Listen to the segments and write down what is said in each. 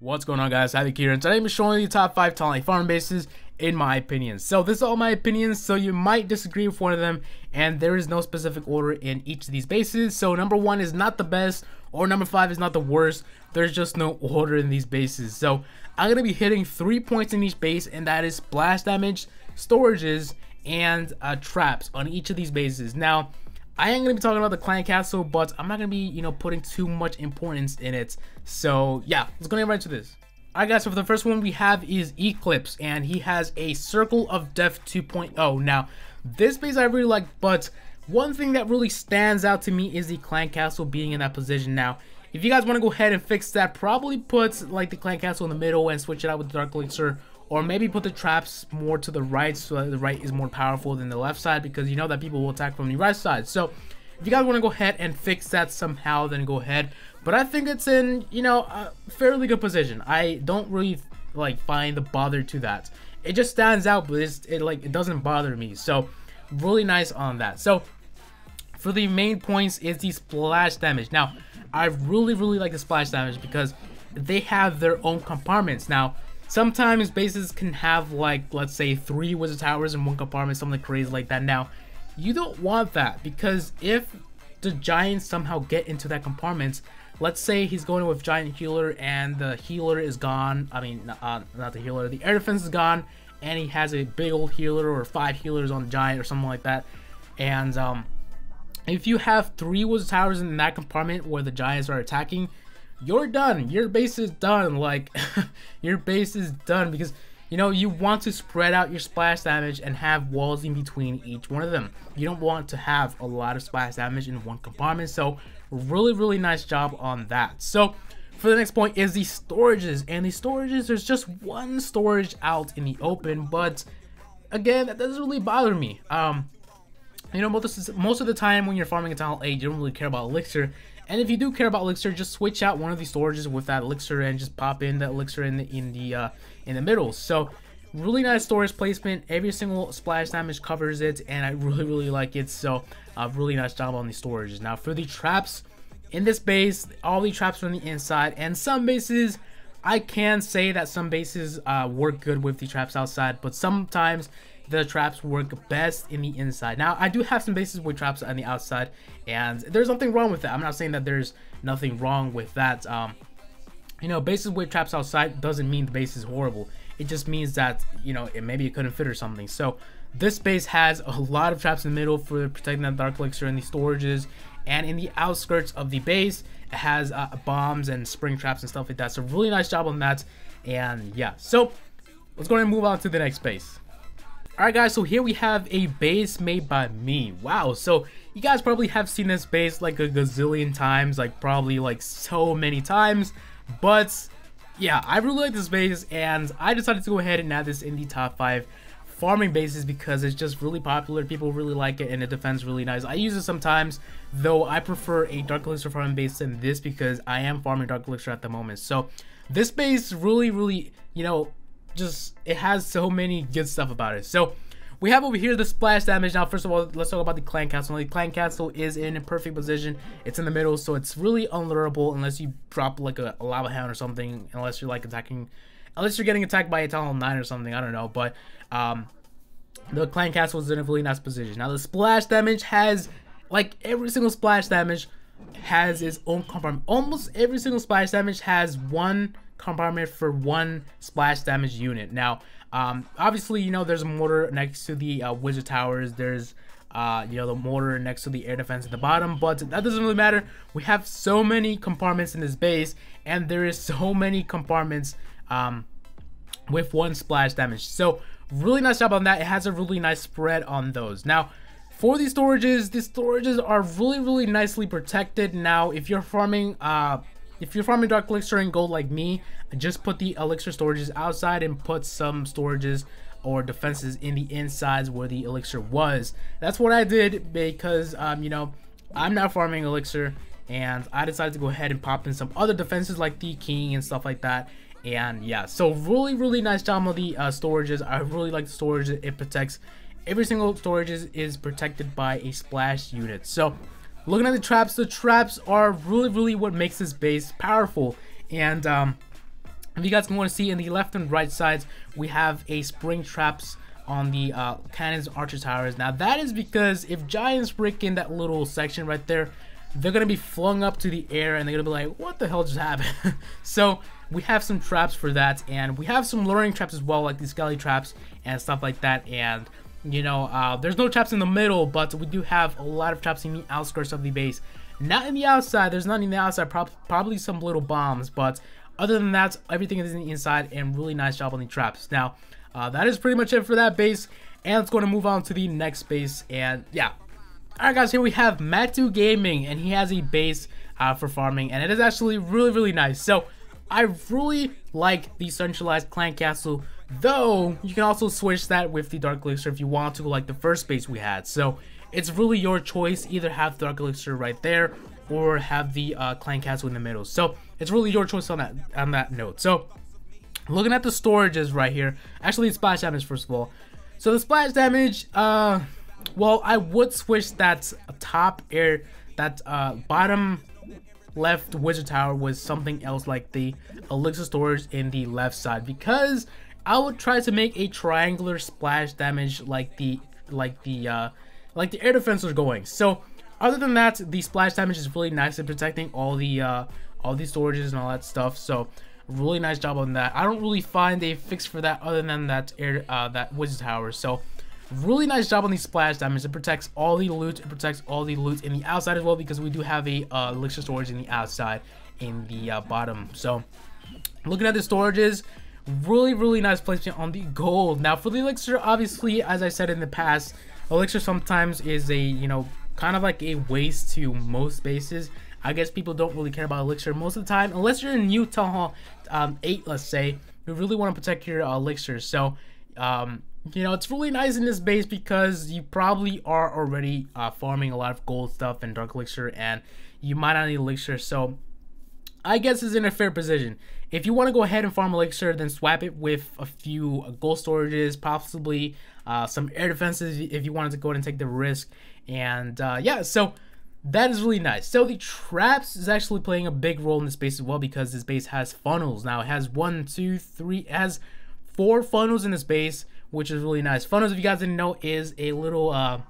What's going on, guys? HaVoC here, and today I'm showing you the top 5 talent farm bases in my opinion. So this is all my opinions, so you might disagree with one of them, and there is no specific order in each of these bases. So number 1 is not the best, or number 5 is not the worst. There's just no order in these bases. So I'm gonna be hitting 3 points in each base, and that is splash damage, storages, and traps on each of these bases. Now, I ain't gonna be talking about the clan castle, but I'm not gonna be, putting too much importance in it. So yeah, let's go right into this. Alright guys, so for the first one we have is Eclipse, and he has a Circle of Death 2.0. Now, this base I really like, but one thing that really stands out to me is the clan castle being in that position. Now, if you guys want to go ahead and fix that, probably put like the clan castle in the middle and switch it out with Dark Elixir, or maybe put the traps more to the right so that the right is more powerful than the left side, because you know that people will attack from the right side. So if you guys want to go ahead and fix that somehow, then go ahead. But I think it's in, a fairly good position. I don't really find the bother to that. It just stands out, but it doesn't bother me. So really nice on that. So for the main points is the splash damage. Now, I really like the splash damage because they have their own compartments. Now, sometimes bases can have let's say 3 wizard towers in one compartment, something crazy like that. Now, you don't want that, because if the giants somehow get into that compartment, let's say he's going with giant healer and the healer is gone. I mean, not the healer, the air defense is gone, and he has a big old healer or 5 healers on the giant or something like that. And if you have 3 wizard towers in that compartment where the giants are attacking, you're done. Your base is done. Your base is done, because you want to spread out your splash damage and have walls in between each one of them. You don't want to have a lot of splash damage in one compartment. So really nice job on that. So for the next point is the storages, and the storages, there's just one storage out in the open, but again, that doesn't really bother me. Most of the time when you're farming a talent 8, you don't really care about elixir. And if you do care about elixir, just switch out one of these storages with that elixir and just pop in that elixir in the middle. So really nice storage placement. Every single splash damage covers it, and I really like it. So really nice job on the storages. Now for the traps in this base, all the traps are on the inside, and some bases, I can say that some bases work good with the traps outside, but sometimes the traps work best in the inside. Now, I do have some bases with traps on the outside, and there's nothing wrong with that. I'm not saying that there's nothing wrong with that. Bases with traps outside doesn't mean the base is horrible. It just means that, maybe it couldn't fit or something. So this base has a lot of traps in the middle for protecting that Dark Elixir and the storages, and in the outskirts of the base, it has bombs and spring traps and stuff like that. So really nice job on that. And yeah, so let's go ahead and move on to the next base. Alright guys, so here we have a base made by me. Wow, so you guys probably have seen this base like a gazillion times, probably so many times. But yeah, I really like this base, and I decided to go ahead and add this in the top 5 farming bases because it's just really popular. People really like it, and it defends really nice. I use it sometimes, though I prefer a Dark Elixir farming base than this because I am farming Dark Elixir at the moment. So this base really, it has so many good stuff about it. So we have over here the splash damage. Now, first of all, let's talk about the clan castle. The clan castle is in a perfect position. It's in the middle, so it's really unlurable unless you drop a lava hound or something, unless you're unless you're getting attacked by a talent 9 or something, I don't know. But the clan castle is in a really nice position. Now the splash damage has, every single splash damage has its own compartment. Almost every single splash damage has one compartment for one splash damage unit. Now obviously, there's a mortar next to the wizard towers. There's the mortar next to the air defense at the bottom, but that doesn't really matter. We have so many compartments in this base, and there is so many compartments with one splash damage. So really nice job on that. It has a really nice spread on those. Now for these storages are really nicely protected. Now if you're farming Dark Elixir and gold like me, just put the elixir storages outside and put some storages or defenses in the insides where the elixir was. That's what I did because I'm not farming elixir, and I decided to go ahead and pop in some other defenses like the king and stuff like that. And yeah, so really nice job on the storages. I really like the storage. It protects every single storage is protected by a splash unit. So looking at the traps are really what makes this base powerful. And If you guys can want to see in the left and right sides, we have a spring traps on the cannons, archer towers. Now that is because if giants break in that little section right there, they're gonna be flung up to the air and they're gonna be like, what the hell just happened? So we have some traps for that, and we have some luring traps as well, like these skelly traps and stuff like that. And you know, there's no traps in the middle, but we do have a lot of traps in the outskirts of the base. Not in the outside, there's none in the outside, probably some little bombs, but other than that, everything is in the inside, and really nice job on the traps. Now, that is pretty much it for that base, and let's go to move on to the next base. And yeah, alright guys, here we have Matu Gaming, and he has a base for farming, and it is actually really nice. So I really like the centralized clan castle, though you can also switch that with the dark elixir if you want to, like the first base we had. So it's really your choice, either have the dark elixir right there or have the clan castle in the middle. So it's really your choice on that note. So looking at the storages right here, actually splash damage first of all. So the splash damage, well, I would switch that top air, that bottom left wizard tower was something else, like the elixir storage in the left side, because I would try to make a triangular splash damage like the air defense was going. So other than that, the splash damage is really nice at protecting all the storages and all that stuff. So really nice job on that. I don't really find a fix for that other than that that wizard tower. So really nice job on the splash damage. It protects all the loot. It protects all the loot in the outside as well, because we do have a elixir storage in the outside in the bottom. So looking at the storages, really nice placement on the gold. Now for the elixir, obviously, as I said in the past, elixir sometimes is a, you know, kind of like a waste to most bases. I guess people don't really care about elixir most of the time, unless you're in New Town Hall 8, let's say. You really want to protect your elixir. So you know, it's really nice in this base because you probably are already farming a lot of gold stuff and dark elixir, and you might not need elixir. So I guess it's in a fair position. If you want to go ahead and farm elixir, then swap it with a few gold storages, possibly some air defenses if you wanted to go ahead and take the risk. And yeah, so that is really nice. So the traps is actually playing a big role in this base as well, because this base has funnels. Now it has 1, 2, 3, it has 4 funnels in this base, which is really nice. Funnels, if you guys didn't know, is a little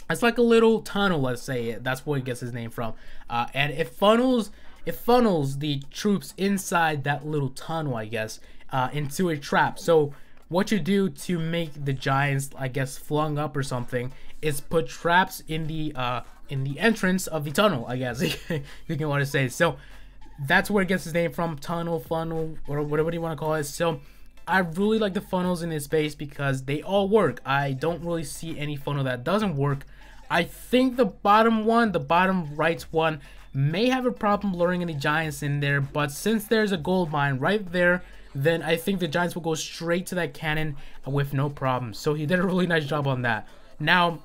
it's like a little tunnel, let's say. That's where it gets its name from. And it funnels the troops inside that little tunnel, I guess, into a trap. So what you do to make the giants, I guess, flung up or something, is put traps in the entrance of the tunnel, I guess you can want to say. So that's where it gets its name from, tunnel, funnel, or whatever you want to call it. So I really like the funnels in this base because they all work. I don't really see any funnel that doesn't work. I think the bottom one, the bottom right one, may have a problem luring any giants in there, but since there's a gold mine right there, then I think the giants will go straight to that cannon with no problem. So he did a really nice job on that. Now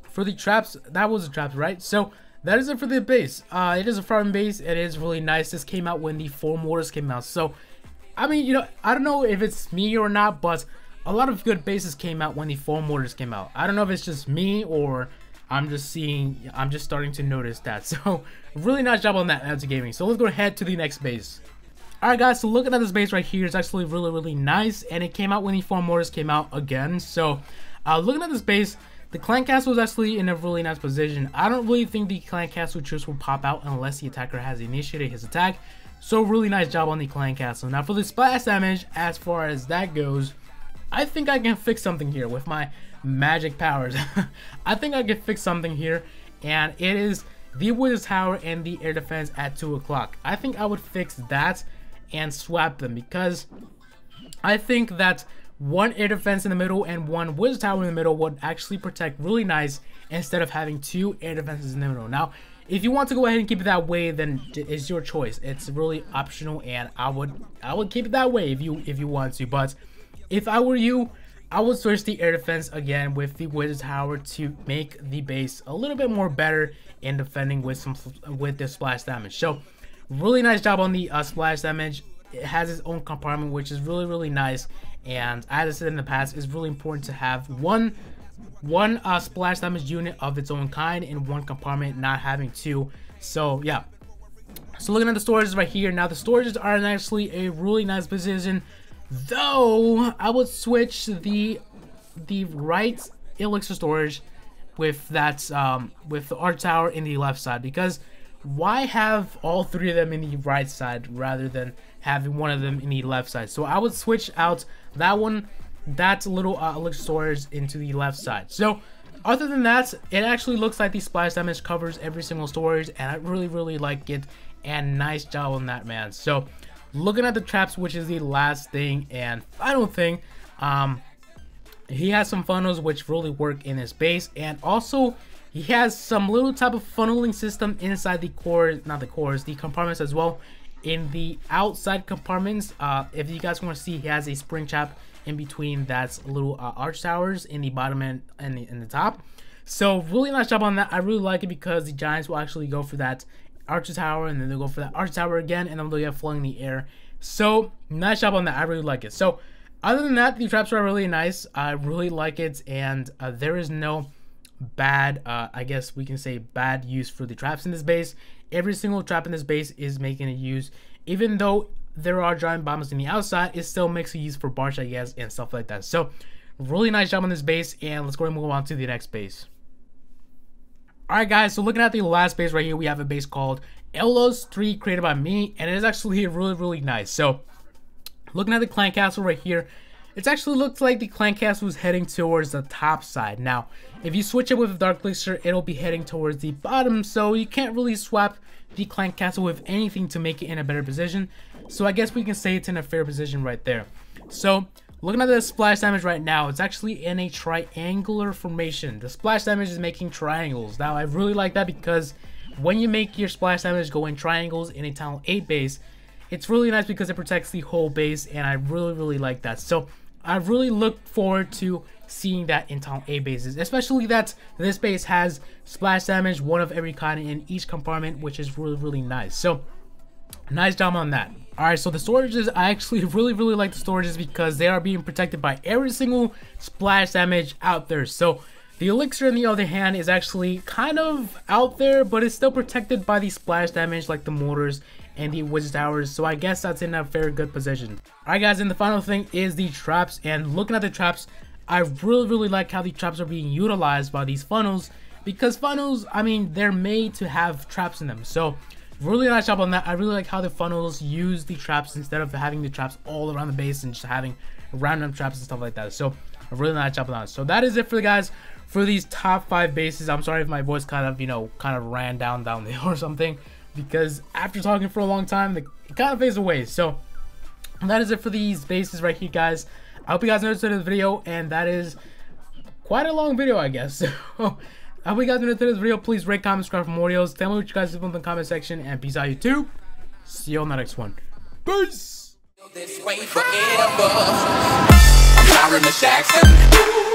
for the traps, that was the traps, right? So that is it for the base. It is a farming base. It is really nice. This came out when the 4 mortars came out. So I mean, you know, I don't know if it's me or not, but a lot of good bases came out when the 4 mortars came out. I don't know if it's just me or I'm just starting to notice that. So really nice job on that, HaVoC Gaming. So let's go ahead to the next base. Alright guys, so looking at this base right here, it's actually really nice, and it came out when the 4 mortars came out again. So looking at this base, the clan castle is actually in a really nice position. I don't really think the clan castle troops will pop out unless the attacker has initiated his attack. So really nice job on the clan castle. Now for the splash damage, as far as that goes, I think I can fix something here with my magic powers. I think I can fix something here, and it is the wizard tower and the air defense at 2 o'clock. I think I would fix that and swap them, because I think that 1 air defense in the middle and 1 wizard tower in the middle would actually protect really nice, instead of having 2 air defenses in the middle. Now if you want to go ahead and keep it that way, then it's your choice. It's really optional, and I would keep it that way if you want to. But if I were you, I would switch the air defense again with the wizard tower to make the base a little bit more better in defending with the splash damage. So really nice job on the splash damage. It has its own compartment, which is really nice. And as I said in the past, it's really important to have one splash damage unit of its own kind in one compartment, not having 2. So yeah, So looking at the storages right here, now the storages are actually a really nice position, though I would switch the right elixir storage with that with the arch tower in the left side, because why have all three of them in the right side rather than having one of them in the left side? So I would switch out that one, that little elixir storage, into the left side. So other than that, it actually looks like the splash damage covers every single storage, and I really like it, and nice job on that, man. So looking at the traps, which is the last thing and final thing, he has some funnels which really work in his base, and also he has some little type of funneling system inside the core, not the cores, the compartments as well. In the outside compartments, if you guys want to see, he has a spring trap in between that's little arch towers in the bottom and in the top. So really nice job on that. I really like it because the giants will actually go for that arch tower, and then they'll go for that arch tower again, and then they'll get floating in the air. So nice job on that. I really like it. So other than that, the traps are really nice. I really like it, and there is no bad, I guess we can say, bad use for the traps in this base. Every single trap in this base is making a use. Even though there are giant bombs in the outside, it still makes a use for Barch, I guess, and stuff like that. So really nice job on this base, and let's go and move on to the next base. Alright guys, so looking at the last base right here, we have a base called Elos 3, created by me, and it is actually really nice. So looking at the clan castle right here, it actually looks like the clan castle is heading towards the top side. Now, if you switch it with a dark elixir, it'll be heading towards the bottom, so you can't really swap the clan castle with anything to make it in a better position. So I guess we can say it's in a fair position right there. So looking at the splash damage right now, it's actually in a triangular formation. The splash damage is making triangles. Now I really like that, because when you make your splash damage go in triangles in a Talent 8 base, it's really nice because it protects the whole base, and I really like that. So I really look forward to seeing that in Talent 8 bases, especially that this base has splash damage, one of every kind in each compartment, which is really nice. So nice job on that. Alright, so the storages, I actually really like the storages because they are being protected by every single splash damage out there. So the elixir, on the other hand, is actually kind of out there, but it's still protected by the splash damage, like the mortars and the witch towers. So I guess that's in a very good position. Alright guys, and the final thing is the traps. And looking at the traps, I really like how the traps are being utilized by these funnels, because funnels, I mean, they're made to have traps in them. So really nice job on that. I really like how the funnels use the traps instead of having the traps all around the base and just having random traps and stuff like that. So a really nice job on that. So that is it for the guys for these top 5 bases. I'm sorry if my voice kind of, you know, ran down the hill or something, because after talking for a long time, it kind of fades away. So that is it for these bases right here, guys. I hope you guys enjoyed this video, and that is quite a long video, I guess. So I hope you guys enjoyed this video. Please rate, comment, subscribe for more videos. Tell me what you guys think in the comment section, and peace out, YouTube. See you on the next one. Peace. This way forever. I'm Jackson.